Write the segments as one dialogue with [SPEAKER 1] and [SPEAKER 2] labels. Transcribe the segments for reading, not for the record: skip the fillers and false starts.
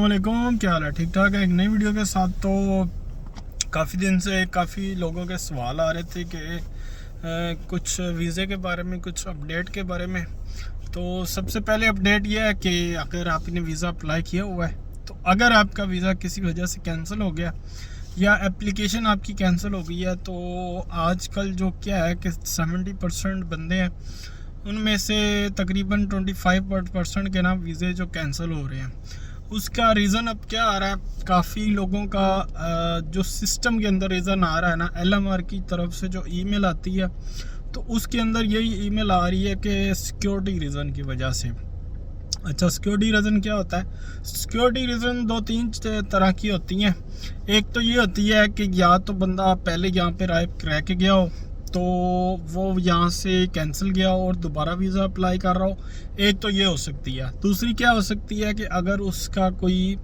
[SPEAKER 1] वालेकुम, क्या हाल है? ठीक ठाक है। एक नई वीडियो के साथ। तो काफ़ी दिन से काफ़ी लोगों के सवाल आ रहे थे कि कुछ वीज़े के बारे में, कुछ अपडेट के बारे में। तो सबसे पहले अपडेट यह है कि अगर आपने वीज़ा अप्लाई किया हुआ है, तो अगर आपका वीज़ा किसी वजह से कैंसिल हो गया या एप्लीकेशन आपकी कैंसिल हो गई है, तो आजकल जो क्या है कि 70% बंदे हैं, उनमें से तकरीबन 25% के ना वीज़े जो कैंसिल हो रहे हैं। उसका रीज़न अब क्या आ रहा है, काफ़ी लोगों का जो सिस्टम के अंदर रीज़न आ रहा है ना, LMR की तरफ से जो ईमेल आती है, तो उसके अंदर यही ईमेल आ रही है कि सिक्योरिटी रीज़न की वजह से। अच्छा, सिक्योरिटी रीज़न क्या होता है? सिक्योरिटी रीज़न 2-3 तरह की होती हैं। एक तो ये होती है कि या तो बंदा पहले यहाँ पे रह के गया हो, तो वो यहाँ से कैंसिल गया हो और दोबारा वीज़ा अप्लाई कर रहा हो। एक तो ये हो सकती है। दूसरी क्या हो सकती है कि अगर उसका कोई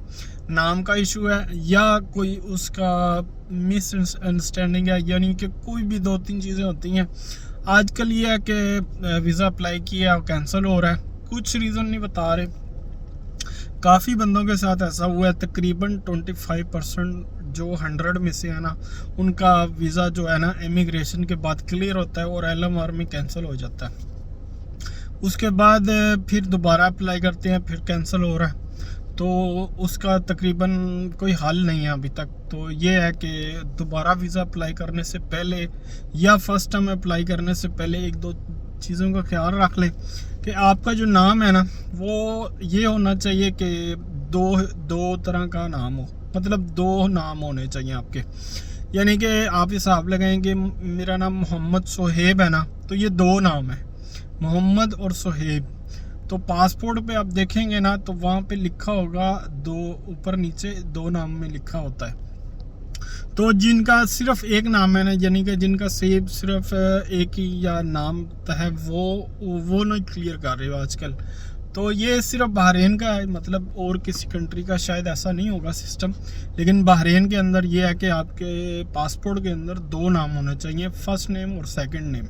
[SPEAKER 1] नाम का इशू है या कोई उसका मिसअंडरस्टैंडिंग है, यानी कि कोई भी 2-3 चीज़ें होती हैं। आजकल ये है कि वीज़ा अप्लाई किया और कैंसिल हो रहा है, कुछ रीज़न नहीं बता रहे। काफ़ी बंदों के साथ ऐसा हुआ है। तकरीबन 25% जो 100 में से है ना, उनका वीज़ा जो है ना इमिग्रेशन के बाद क्लियर होता है और LMR में कैंसिल हो जाता है। उसके बाद फिर दोबारा अप्लाई करते हैं, फिर कैंसिल हो रहा है। तो उसका तकरीबन कोई हल नहीं है अभी तक। तो ये है कि दोबारा वीज़ा अप्लाई करने से पहले या फर्स्ट टाइम अप्लाई करने से पहले 1-2 चीज़ों का ख्याल रख लें कि आपका जो नाम है ना, वो ये होना चाहिए कि दो तरह का नाम हो, मतलब 2 नाम होने चाहिए आपके। यानी कि आप हिसाब लगाएंगे, मेरा नाम मोहम्मद सोहेब है ना, तो ये 2 नाम है, मोहम्मद और सोहेब। तो पासपोर्ट पे आप देखेंगे ना, तो वहाँ पे लिखा होगा 2, ऊपर नीचे 2 नाम में लिखा होता है। तो जिनका सिर्फ एक नाम है ना, यानी कि जिनका सेब सिर्फ एक ही या नाम है, वो नहीं क्लियर कर रहे हो आजकल। तो ये सिर्फ बहरीन का है, मतलब और किसी कंट्री का शायद ऐसा नहीं होगा सिस्टम, लेकिन बहरीन के अंदर ये है कि आपके पासपोर्ट के अंदर 2 नाम होने चाहिए, फर्स्ट नेम और सेकंड नेम।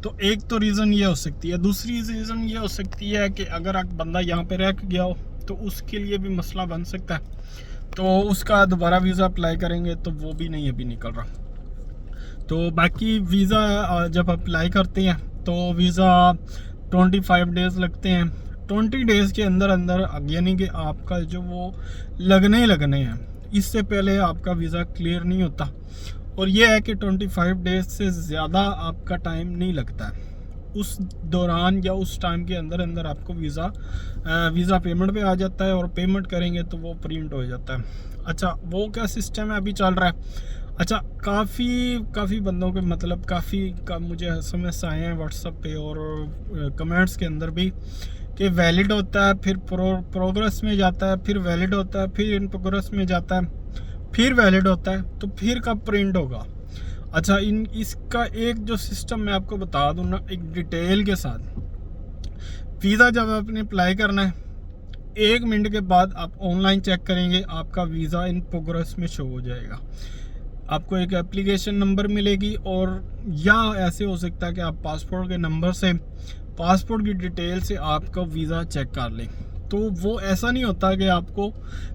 [SPEAKER 1] तो एक तो रीज़न ये हो सकती है। दूसरी रीज़न ये हो सकती है कि अगर आप बंदा यहाँ पे रह गया हो, तो उसके लिए भी मसला बन सकता है। तो उसका दोबारा वीज़ा अप्लाई करेंगे तो वो भी नहीं अभी निकल रहा। तो बाकी वीज़ा जब अप्लाई करते हैं तो वीज़ा 25 डेज़ लगते हैं। 20 डेज़ के अंदर अंदर, यानी कि आपका जो वो लगने हैं, इससे पहले आपका वीज़ा क्लियर नहीं होता। और ये है कि 25 डेज़ से ज़्यादा आपका टाइम नहीं लगता है। उस दौरान या उस टाइम के अंदर अंदर आपको वीज़ा पेमेंट पे आ जाता है, और पेमेंट करेंगे तो वो प्रिंट हो जाता है। अच्छा, वो क्या सिस्टम है अभी चल रहा है। अच्छा, काफ़ी बंदों के, मतलब काफ़ी मुझे SMS आए हैं व्हाट्सएप पे और कमेंट्स के अंदर भी, कि वैलिड होता है, फिर प्रोग्रेस में जाता है, फिर वैलिड होता है, फिर इन प्रोग्रेस में जाता है, फिर वैलिड होता है, तो फिर कब प्रिंट होगा। अच्छा, इसका एक जो सिस्टम मैं आपको बता दूं ना, एक डिटेल के साथ। वीज़ा जब आपने अप्लाई करना है, 1 मिनट के बाद आप ऑनलाइन चेक करेंगे, आपका वीज़ा इन प्रोग्रेस में शो हो जाएगा। आपको एक एप्लीकेशन नंबर मिलेगी, और या ऐसे हो सकता है कि आप पासपोर्ट के नंबर से, पासपोर्ट की डिटेल से आपका वीज़ा चेक कर लें। तो वो ऐसा नहीं होता कि आपको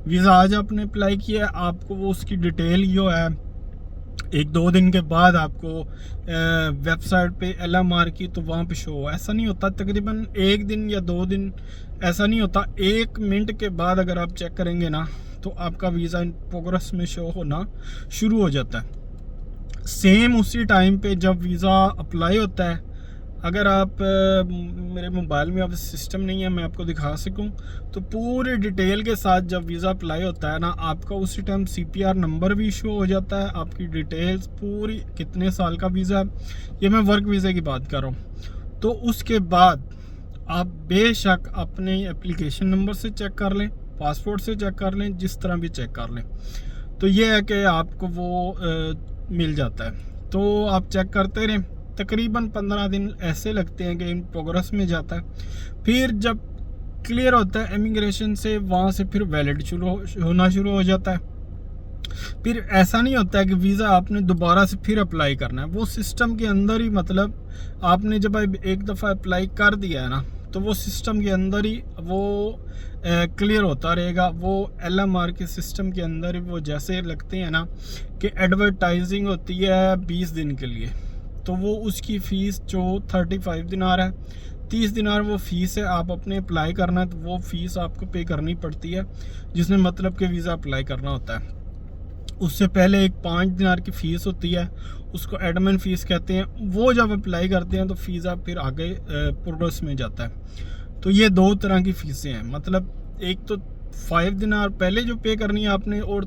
[SPEAKER 1] वीज़ा आज आपने अप्लाई किया है, आपको वो उसकी डिटेल जो है 1-2 दिन के बाद आपको वेबसाइट पे LMR की, तो वहाँ पे शो, ऐसा नहीं होता। तकरीबन 1 दिन या 2 दिन, ऐसा नहीं होता। 1 मिनट के बाद अगर आप चेक करेंगे ना, तो आपका वीज़ा इन प्रोग्रेस में शो होना शुरू हो जाता है। सेम उसी टाइम पे जब वीज़ा अप्लाई होता है, अगर आप मेरे मोबाइल में अब सिस्टम नहीं है मैं आपको दिखा सकूं, तो पूरे डिटेल के साथ जब वीज़ा अप्लाई होता है ना, आपका उसी टाइम CPR नंबर भी शो हो जाता है, आपकी डिटेल्स पूरी, कितने साल का वीज़ा है, ये मैं वर्क वीज़ा की बात कर रहा हूँ। तो उसके बाद आप बेशक अपने एप्लीकेशन नंबर से चेक कर लें, पासपोर्ट से चेक कर लें, जिस तरह भी चेक कर लें, तो ये है कि आपको वो मिल जाता है। तो आप चेक करते रहें। तकरीबन 15 दिन ऐसे लगते हैं कि इन प्रोग्रेस में जाता है। फिर जब क्लियर होता है इमिग्रेशन से, वहाँ से फिर वैलिड होना शुरू हो जाता है। फिर ऐसा नहीं होता है कि वीज़ा आपने दोबारा से फिर अप्लाई करना है, वो सिस्टम के अंदर ही, मतलब आपने जब एक दफ़ा अप्लाई कर दिया है ना, तो वो सिस्टम के अंदर ही वो क्लियर होता रहेगा। वो LMR के सिस्टम के अंदर ही वो जैसे लगते हैं ना कि एडवर्टाइजिंग होती है 20 दिन के लिए, तो वो उसकी फ़ीस जो 35 दिनार है, 30 दिनार वो फ़ीस है। आप अपने अप्लाई करना है तो वो फ़ीस आपको पे करनी पड़ती है, जिसमें मतलब कि वीज़ा अप्लाई करना होता है। उससे पहले एक 5 दिनार की फ़ीस होती है, उसको एडमिन फ़ीस कहते हैं। वो जब अप्लाई करते हैं तो वीज़ा फिर आगे प्रोग्रेस में जाता है। तो ये 2 तरह की फ़ीसें हैं, मतलब एक तो 5 दिनार पहले जो पे करनी है आपने, और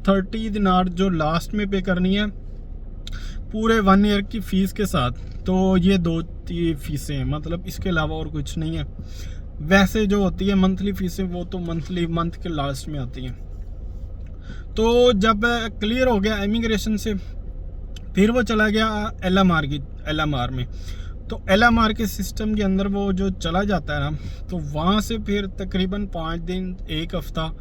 [SPEAKER 1] 30 दिनार जो लास्ट में पे करनी है पूरे 1 ईयर की फ़ीस के साथ। तो ये 2 फ़ीसें हैं, मतलब इसके अलावा और कुछ नहीं है। वैसे जो होती है मंथली फ़ीसें, वो तो मंथ के लास्ट में आती हैं। तो जब क्लियर हो गया इमिग्रेशन से, फिर वो चला गया LMR में। तो LMR के सिस्टम के अंदर वो जो चला जाता है ना, तो वहाँ से फिर तकरीबन 5 दिन 1 हफ़्ता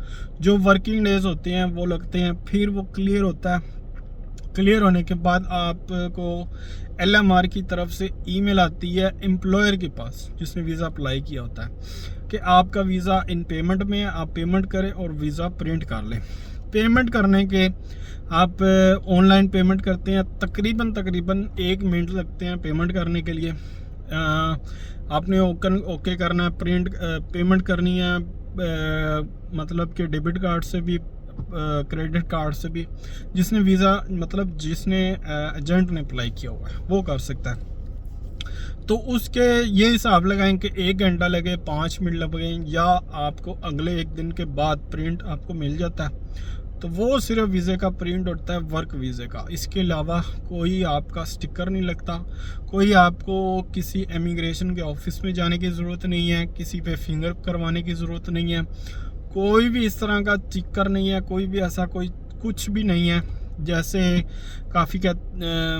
[SPEAKER 1] जो वर्किंग डेज होते हैं वो लगते हैं। फिर वो क्लियर होता है। क्लियर होने के बाद आपको LMR की तरफ से ईमेल आती है एम्प्लॉयर के पास जिसने वीज़ा अप्लाई किया होता है कि आपका वीज़ा इन पेमेंट में है, आप पेमेंट करें और वीज़ा प्रिंट कर लें। पेमेंट करने के आप ऑनलाइन पेमेंट करते हैं, तकरीबन 1 मिनट लगते हैं पेमेंट करने के लिए। आपने ओके करना है, पेमेंट करनी है, मतलब कि डेबिट कार्ड से भी, क्रेडिट कार्ड से भी। जिसने वीज़ा मतलब जिसने एजेंट ने अप्लाई किया हुआ है वो कर सकता है। तो उसके ये हिसाब लगाएं कि 1 घंटा लगे, 5 मिनट लगे, या आपको अगले 1 दिन के बाद प्रिंट आपको मिल जाता है। तो वो सिर्फ वीज़े का प्रिंट होता है, वर्क वीज़े का। इसके अलावा कोई आपका स्टिकर नहीं लगता, कोई आपको किसी इमिग्रेशन के ऑफिस में जाने की ज़रूरत नहीं है, किसी पे फिंगर करवाने की ज़रूरत नहीं है, कोई भी इस तरह का स्टिकर नहीं है, कोई भी ऐसा कोई कुछ भी नहीं है। जैसे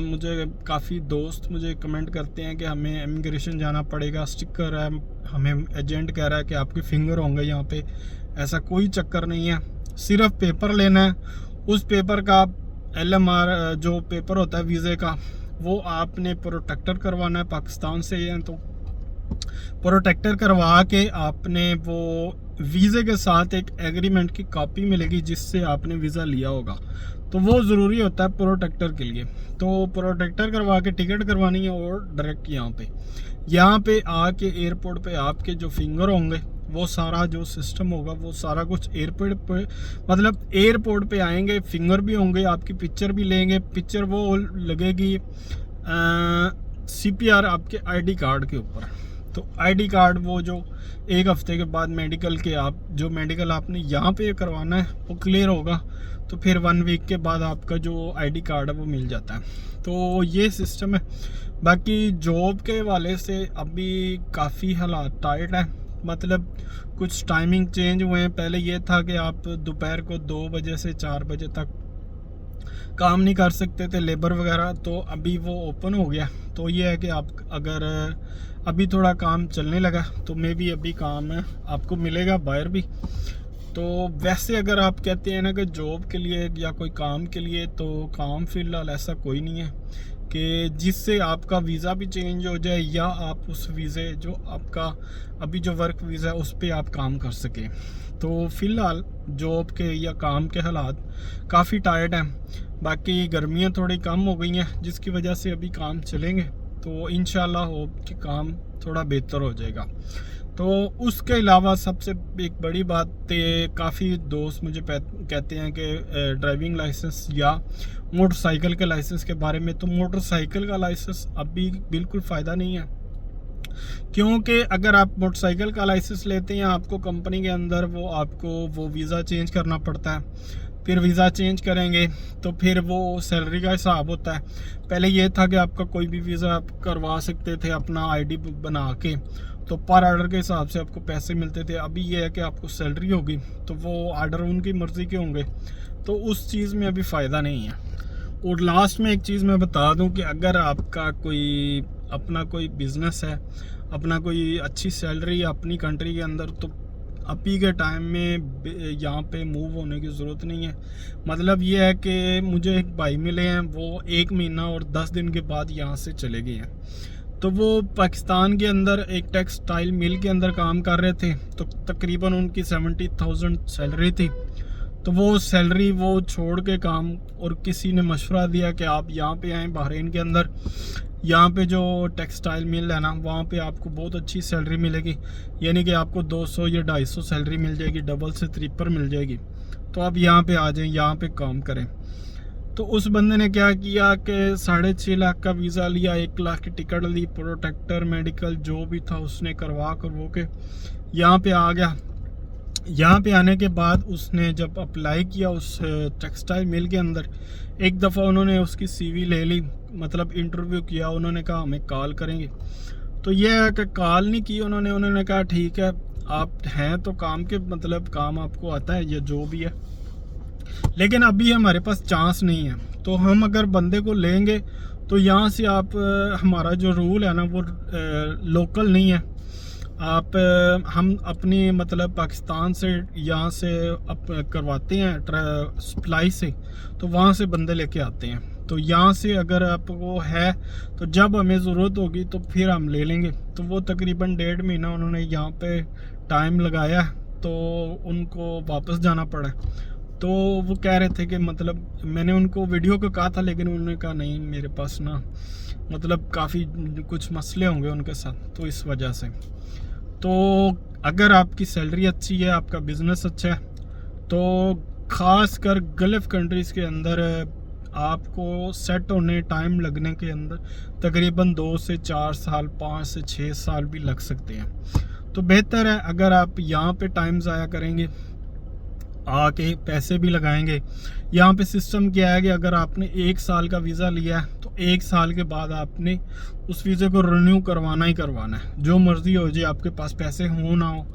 [SPEAKER 1] मुझे काफ़ी दोस्त मुझे कमेंट करते हैं कि हमें इमिग्रेशन जाना पड़ेगा, स्टिकर है, हमें एजेंट कह रहा है कि आपके फिंगर होंगे यहाँ पे। ऐसा कोई चक्कर नहीं है, सिर्फ पेपर लेना है। उस पेपर का LMR जो पेपर होता है वीज़े का, वो आपने प्रोटेक्टर करवाना है। पाकिस्तान से हैं तो प्रोटेक्टर करवा के आपने वो वीज़े के साथ एक एग्रीमेंट की कॉपी मिलेगी जिससे आपने वीज़ा लिया होगा, तो वो ज़रूरी होता है प्रोटेक्टर के लिए। तो प्रोटेक्टर करवा के टिकट करवानी है और डायरेक्ट यहाँ पे आके एयरपोर्ट पे आपके जो फिंगर होंगे, वो सारा जो सिस्टम होगा वो सारा कुछ एयरपोर्ट पे आएंगे, फिंगर भी होंगे, आपकी पिक्चर भी लेंगे। पिक्चर वो लगेगी CPR आपके ID कार्ड के ऊपर। तो ID कार्ड वो जो 1 हफ्ते के बाद मेडिकल आपने यहाँ पे करवाना है वो क्लियर होगा, तो फिर 1 वीक के बाद आपका जो ID कार्ड है वो मिल जाता है। तो ये सिस्टम है। बाकी जॉब के हवाले से अभी काफ़ी हालात टाइट है, मतलब कुछ टाइमिंग चेंज हुए हैं। पहले ये था कि आप दोपहर को 2 बजे से 4 बजे तक काम नहीं कर सकते थे, लेबर वगैरह, तो अभी वो ओपन हो गया। तो ये है कि आप अगर अभी थोड़ा काम चलने लगा तो मे भी अभी काम है आपको मिलेगा बाहर भी। तो वैसे अगर आप कहते हैं ना कि जॉब के लिए या कोई काम के लिए, तो काम फ़िलहाल ऐसा कोई नहीं है कि जिससे आपका वीज़ा भी चेंज हो जाए या आप उस वीज़े जो आपका अभी जो वर्क वीज़ा है उस पर आप काम कर सकें। तो फ़िलहाल जॉब के या काम के हालात काफ़ी टाइट हैं। बाकी गर्मियाँ थोड़ी कम हो गई हैं जिसकी वजह से अभी काम चलेंगे, तो इंशाल्लाह होप कि काम थोड़ा बेहतर हो जाएगा। तो उसके अलावा सबसे एक बड़ी बात, काफ़ी दोस्त मुझे कहते हैं कि ड्राइविंग लाइसेंस या मोटरसाइकिल के लाइसेंस के बारे में। तो मोटरसाइकिल का लाइसेंस अभी बिल्कुल फ़ायदा नहीं है, क्योंकि अगर आप मोटरसाइकिल का लाइसेंस लेते हैं आपको कंपनी के अंदर वो वीज़ा चेंज करना पड़ता है। फिर वीज़ा चेंज करेंगे तो फिर वो सैलरी का हिसाब होता है। पहले ये था कि आपका कोई भी वीज़ा आप करवा सकते थे अपना ID बना के, तो पर ऑर्डर के हिसाब से आपको पैसे मिलते थे। अभी ये है कि आपको सैलरी होगी तो वो ऑर्डर उनकी मर्ज़ी के होंगे, तो उस चीज़ में अभी फ़ायदा नहीं है। और लास्ट में एक चीज़ मैं बता दूं कि अगर आपका अपना कोई बिज़नेस है, अपना कोई अच्छी सैलरी है अपनी कंट्री के अंदर, तो अभी के टाइम में यहाँ पे मूव होने की ज़रूरत नहीं है। मतलब ये है कि मुझे एक भाई मिले हैं, वो 1 महीना और 10 दिन के बाद यहाँ से चले गए हैं। तो वो पाकिस्तान के अंदर एक टेक्सटाइल मिल के अंदर काम कर रहे थे, तो तकरीबन उनकी 70,000 सैलरी थी। तो वो सैलरी वो छोड़ के काम, और किसी ने मशवरा दिया कि आप यहाँ पे आएँ बहरीन के अंदर, यहाँ पे जो टेक्सटाइल मिल है ना वहाँ पे आपको बहुत अच्छी सैलरी मिलेगी, यानी कि आपको 200 या 250 सैलरी मिल जाएगी, डबल से ट्रिपल मिल जाएगी। तो आप यहाँ पे आ जाएं, यहाँ पे काम करें। तो उस बंदे ने क्या किया कि 6.5 लाख का वीज़ा लिया, 1 लाख की टिकट ली, प्रोटेक्टर मेडिकल जो भी था उसने करवा कर वो के यहाँ पे आ गया। यहाँ पे आने के बाद उसने जब अप्लाई किया उस टेक्सटाइल मिल के अंदर, एक दफ़ा उन्होंने उसकी सीवी ले ली, मतलब इंटरव्यू किया, उन्होंने कहा हमें कॉल करेंगे। तो ये है कि कॉल नहीं की उन्होंने कहा ठीक है आप हैं तो काम के, मतलब काम आपको आता है या जो भी है, लेकिन अभी हमारे पास चांस नहीं है। तो हम अगर बंदे को लेंगे तो यहाँ से आप हमारा जो रूल है ना वो लोकल नहीं है। आप हम अपनी मतलब पाकिस्तान से यहाँ से करवाते हैं सप्लाई से, तो वहाँ से बंदे लेके आते हैं। तो यहाँ से अगर आपको है तो जब हमें ज़रूरत होगी तो फिर हम ले लेंगे। तो वो तकरीबन 1.5 महीना उन्होंने यहाँ पे टाइम लगाया, तो उनको वापस जाना पड़ा। तो वो कह रहे थे कि मतलब मैंने उनको वीडियो को कहा था, लेकिन उन्होंने कहा नहीं मेरे पास ना मतलब काफ़ी कुछ मसले होंगे उनके साथ, तो इस वजह से। तो अगर आपकी सैलरी अच्छी है, आपका बिज़नेस अच्छा है, तो ख़ास कर गल्फ़ कंट्रीज़ के अंदर आपको सेट होने टाइम लगने के अंदर तकरीबन 2 से 4 साल, 5 से 6 साल भी लग सकते हैं। तो बेहतर है अगर आप यहाँ पे टाइम ज़ाया करेंगे, आके पैसे भी लगाएंगे। यहाँ पे सिस्टम क्या है कि अगर आपने 1 साल का वीज़ा लिया है तो 1 साल के बाद आपने उस वीज़े को रिन्यू करवाना ही करवाना है, जो मर्ज़ी हो जाए, आपके पास पैसे हो ना हो,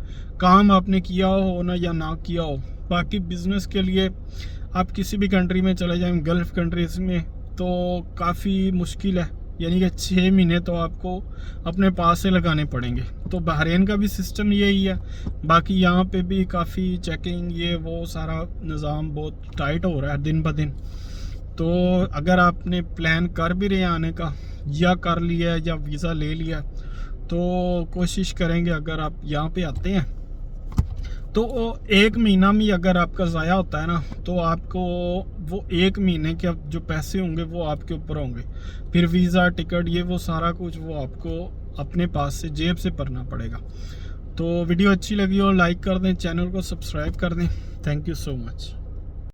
[SPEAKER 1] काम आपने किया हो ना या ना किया हो। बाकी बिज़नेस के लिए आप किसी भी कंट्री में चले जाएं, गल्फ़ कंट्रीज़ में, तो काफ़ी मुश्किल है, यानी कि 6 महीने तो आपको अपने पास से लगाने पड़ेंगे। तो बहरीन का भी सिस्टम यही है। बाकी यहाँ पे भी काफ़ी चेकिंग ये वो सारा निज़ाम बहुत टाइट हो रहा है दिन ब दिन। तो अगर आपने प्लान कर भी रहे आने का, या कर लिया या वीज़ा ले लिया, तो कोशिश करेंगे अगर आप यहाँ पे आते हैं तो 1 महीना में अगर आपका ज़ाया होता है ना, तो आपको वो 1 महीने के जो पैसे होंगे वो आपके ऊपर होंगे। फिर वीज़ा, टिकट, ये वो सारा कुछ वो आपको अपने पास से जेब से भरना पड़ेगा। तो वीडियो अच्छी लगी हो लाइक कर दें, चैनल को सब्सक्राइब कर दें। Thank you so much.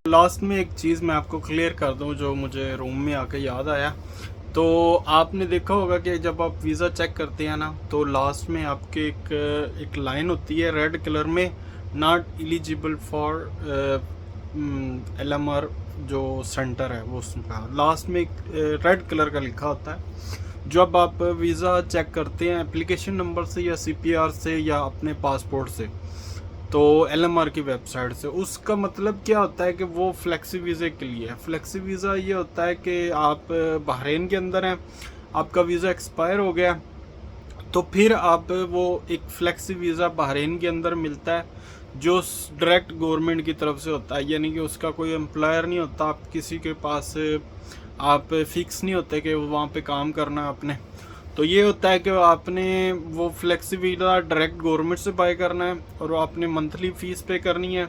[SPEAKER 1] Last में एक चीज़ मैं आपको क्लियर कर दूं जो मुझे रूम में आके याद आया। तो आपने देखा होगा कि जब आप वीज़ा चेक करते हैं ना, तो लास्ट में आपके एक लाइन होती है रेड कलर में, नॉट एलिजिबल फॉर LMR जो सेंटर है वो उसका लास्ट में एक रेड कलर का लिखा होता है। जब आप वीज़ा चेक करते हैं एप्लीकेशन नंबर से या CPR से या अपने पासपोर्ट से, तो LMR की वेबसाइट से, उसका मतलब क्या होता है कि वो फ्लेक्सी वीज़े के लिए है। फ्लेक्सी वीज़ा ये होता है कि आप बहरीन के अंदर हैं, आपका वीज़ा एक्सपायर हो गया, तो फिर आप वो एक फ्लेक्सी वीज़ा बहरीन के अंदर मिलता है जो डायरेक्ट गवर्नमेंट की तरफ से होता है, यानी कि उसका कोई एम्प्लॉयर नहीं होता, आप किसी के पास आप फिक्स नहीं होते कि वहाँ पे काम करना है आपने। तो ये होता है कि आपने वो फ्लेक्सी वीज़ा डायरेक्ट गवर्नमेंट से बाय करना है और आपने मंथली फ़ीस पे करनी है,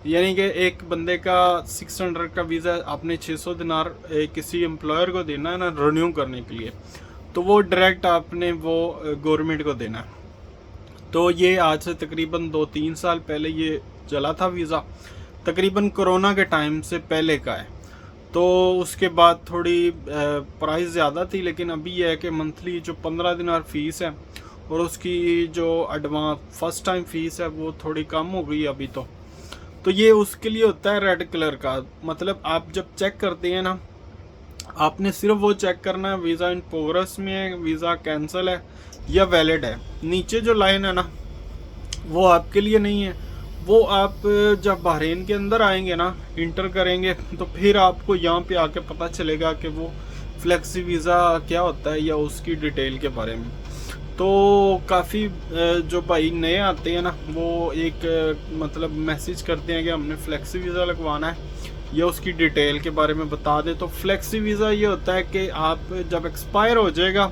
[SPEAKER 1] यानी कि एक बंदे का 600 का वीज़ा आपने 600 दिनार किसी एम्प्लॉयर को देना है ना रिन्यू करने के लिए, तो वो डायरेक्ट आपने वो गवर्नमेंट को देना है। तो ये आज से तकरीबन 2-3 साल पहले ये चला था वीज़ा, तकरीबन कोरोना के टाइम से पहले का है। तो उसके बाद थोड़ी प्राइस ज़्यादा थी, लेकिन अभी यह है कि मंथली जो 15 दिनार फ़ीस है और उसकी जो एडवांस फर्स्ट टाइम फ़ीस है वो थोड़ी कम हो गई अभी। तो ये उसके लिए होता है रेड कलर का, मतलब आप जब चेक करते हैं ना, आपने सिर्फ वो चेक करना है वीज़ा इन प्रोग्रेस में है, वीज़ा कैंसिल है या वैलिड है। नीचे जो लाइन है ना वो आपके लिए नहीं है, वो आप जब बहरीन के अंदर आएंगे ना, इंटर करेंगे, तो फिर आपको यहाँ पे आके पता चलेगा कि वो फ्लेक्सी वीज़ा क्या होता है या उसकी डिटेल के बारे में। तो काफ़ी जो भाई नए आते हैं ना, वो एक मतलब मैसेज करते हैं कि हमने फ्लेक्सी वीज़ा लगवाना है या उसकी डिटेल के बारे में बता दें। तो फ्लेक्सी वीज़ा ये होता है कि आप जब एक्सपायर हो जाएगा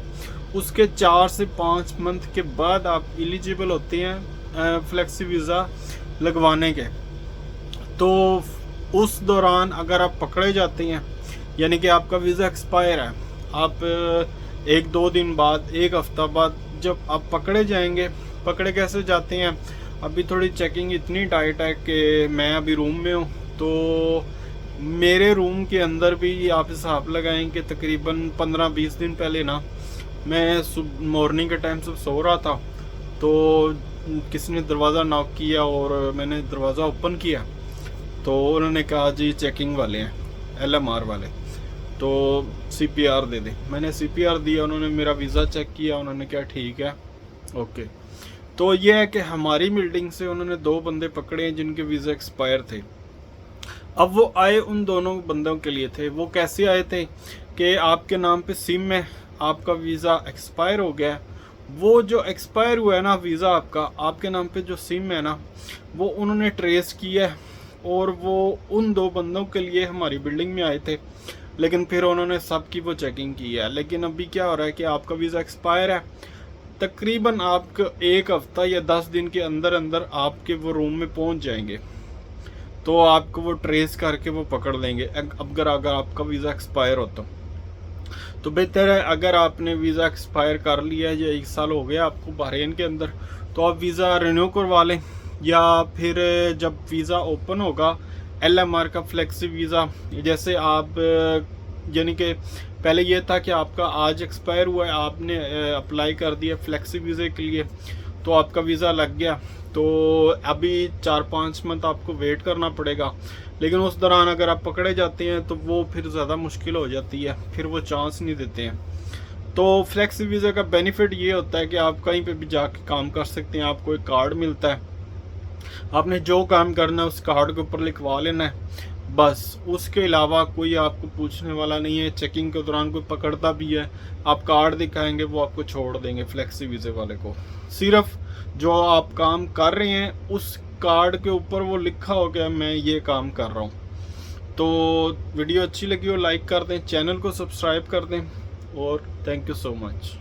[SPEAKER 1] उसके 4 से 5 मंथ के बाद आप एलिजिबल होते हैं फ्लेक्सी वीज़ा लगवाने के। तो उस दौरान अगर आप पकड़े जाते हैं, यानी कि आपका वीज़ा एक्सपायर है, आप 1-2 दिन बाद, 1 हफ्ता बाद जब आप पकड़े जाएंगे, पकड़े कैसे जाते हैं, अभी थोड़ी चेकिंग इतनी टाइट है कि मैं अभी रूम में हूँ, तो मेरे रूम के अंदर भी आप हिसाब लगाएं कि तकरीबन 15-20 दिन पहले ना, मैं मॉर्निंग के टाइम से सो रहा था, तो किसी ने दरवाज़ा नॉक किया और मैंने दरवाज़ा ओपन किया, तो उन्होंने कहा जी चेकिंग वाले हैं, LMR वाले, तो CPR दे दे। मैंने CPR दिया, उन्होंने मेरा वीज़ा चेक किया, उन्होंने कहा ठीक है, ओके। तो ये है कि हमारी बिल्डिंग से उन्होंने 2 बंदे पकड़े हैं जिनके वीज़ा एक्सपायर थे। अब वो आए उन दोनों बंदों के लिए थे। वो कैसे आए थे कि आपके नाम पे सिम है, आपका वीज़ा एक्सपायर हो गया, वो जो एक्सपायर हुआ है ना वीज़ा आपका, आपके नाम पे जो सिम है ना, वो उन्होंने ट्रेस किया है और वो उन 2 बंदों के लिए हमारी बिल्डिंग में आए थे, लेकिन फिर उन्होंने सब की वो चेकिंग की है। लेकिन अभी क्या हो रहा है कि आपका वीज़ा एक्सपायर है, तकरीबन आपका 1 हफ्ता या 10 दिन के अंदर अंदर आपके वो रूम में पहुंच जाएंगे, तो आपको वो ट्रेस करके वो पकड़ लेंगे अगर आपका वीज़ा एक्सपायर हो तो बेहतर है। अगर आपने वीज़ा एक्सपायर कर लिया है या 1 साल हो गया आपको बहरीन के अंदर, तो आप वीज़ा रिन्यू करवा लें, या फिर जब वीज़ा ओपन होगा LMR का फ्लेक्सी वीज़ा, जैसे आप यानी कि पहले ये था कि आपका आज एक्सपायर हुआ है, आपने अप्लाई कर दिया फ्लेक्सी वीज़े के लिए, तो आपका वीज़ा लग गया, तो अभी 4-5 मंथ आपको वेट करना पड़ेगा। लेकिन उस दौरान अगर आप पकड़े जाते हैं तो वो फिर ज़्यादा मुश्किल हो जाती है, फिर वो चांस नहीं देते हैं। तो फ्लेक्सी वीज़ा का बेनिफिट ये होता है कि आप कहीं पे भी जाके काम कर सकते हैं, आपको एक कार्ड मिलता है, आपने जो काम करना है उस कार्ड के ऊपर लिखवा लेना है, बस। उसके अलावा कोई आपको पूछने वाला नहीं है। चेकिंग के दौरान कोई पकड़ता भी है, आप कार्ड दिखाएंगे, वो आपको छोड़ देंगे फ्लेक्सी वीज़े वाले को। सिर्फ जो आप काम कर रहे हैं उस कार्ड के ऊपर वो लिखा हो गया मैं ये काम कर रहा हूँ। तो वीडियो अच्छी लगी हो लाइक कर दें, चैनल को सब्सक्राइब कर दें, और थैंक यू सो मच।